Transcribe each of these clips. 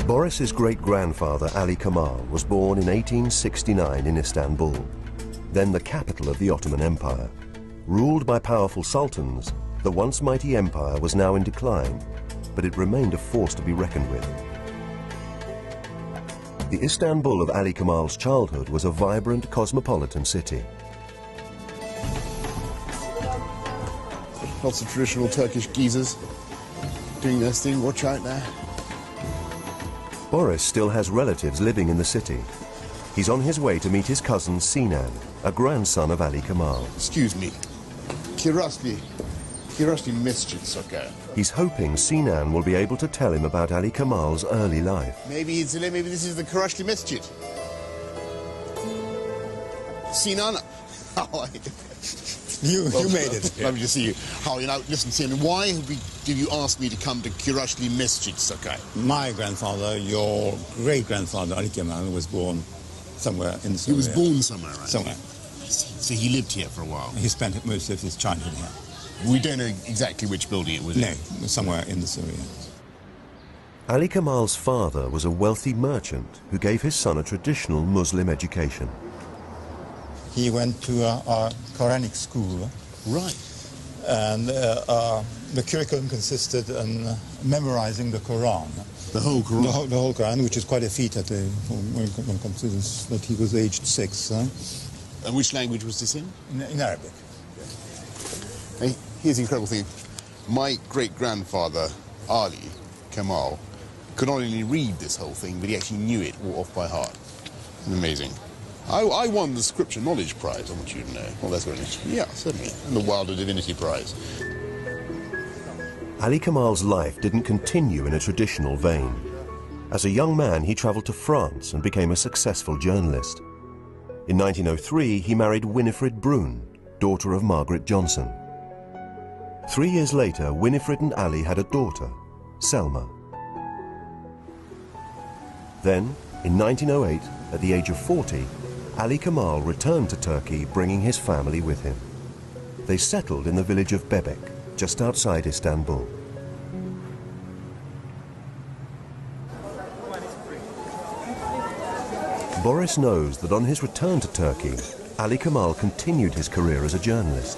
Boris's great-grandfather Ali Kemal was born in 1869 in Istanbul, then the capital of the Ottoman Empire. Ruled by powerful sultans, the once mighty empire was now in decline, but it remained a force to be reckoned with. The Istanbul of Ali Kemal's childhood was a vibrant cosmopolitan city. Lots of traditional Turkish geezers doing their thing. Watch out there. Boris still has relatives living in the city. He's on his way to meet his cousin Sinan, a grandson of Ali Kemal. Excuse me. Kirasli Masjid, okay. He's hoping Sinan will be able to tell him about Ali Kemal's early life. Maybe this is the Kirasli Masjid. Sinan, how are you? You made it. Lovely to see you. How, listen, Sinan, why did you ask me to come to Kirasli Masjid, okay? My grandfather, your great-grandfather, Ali Kemal, was born somewhere in Syria. He was born somewhere, right? Somewhere. So he lived here for a while? He spent most of his childhood here. We don't know exactly which building it was in. No, somewhere in the Syria. Ali Kemal's father was a wealthy merchant who gave his son a traditional Muslim education. He went to a Quranic school. Right. And the curriculum consisted in memorizing the Quran. The whole Quran? The whole Quran, which is quite a feat when one considers that he was aged 6. And which language was this in? In Arabic. Hey, here's the incredible thing. My great-grandfather, Ali Kemal, could not only read this whole thing, but he actually knew it all off by heart. Amazing. I won the Scripture Knowledge Prize, I want you to know. Well, that's very interesting. Yeah, certainly. And the Wilder Divinity Prize. Ali Kemal's life didn't continue in a traditional vein. As a young man, he traveled to France and became a successful journalist. In 1903, he married Winifred Brune, daughter of Margaret Johnson. 3 years later, Winifred and Ali had a daughter, Selma. Then, in 1908, at the age of 40, Ali Kemal returned to Turkey, bringing his family with him. They settled in the village of Bebek, just outside Istanbul. Boris knows that on his return to Turkey, Ali Kemal continued his career as a journalist.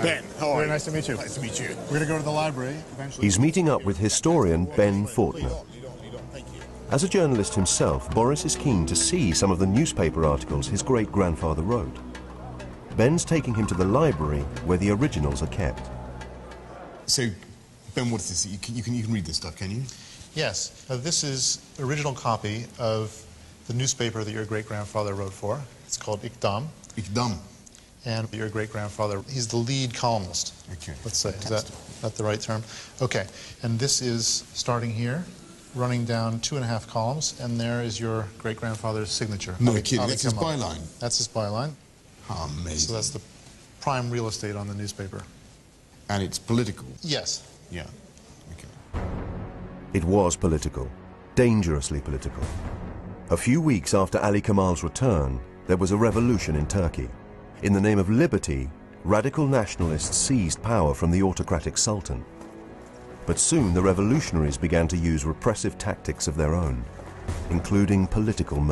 Ben, how are Very you? nice to meet you. Nice to meet you. We're going to go to the library eventually. He's meeting up with historian Ben Faulkner. As a journalist himself, Boris is keen to see some of the newspaper articles his great-grandfather wrote. Ben's taking him to the library where the originals are kept. So, Ben, what is this? You can read this stuff, can you? Yes. This is the original copy of the newspaper that your great-grandfather wrote for. It's called İkdam. İkdam. And your great-grandfather, he's the lead columnist. Okay. Let's say. Is that the right term? Okay. And this is starting here, running down 2.5 columns, and there is your great-grandfather's signature. No Ali kidding, that's his Kemal. byline. That's his byline. How amazing. So that's the prime real estate on the newspaper. And it's political. Yes. Yeah. Okay. It was political, dangerously political. A few weeks after Ali Kemal's return, there was a revolution in Turkey. In the name of liberty, radical nationalists seized power from the autocratic sultan. But soon the revolutionaries began to use repressive tactics of their own, including political murder.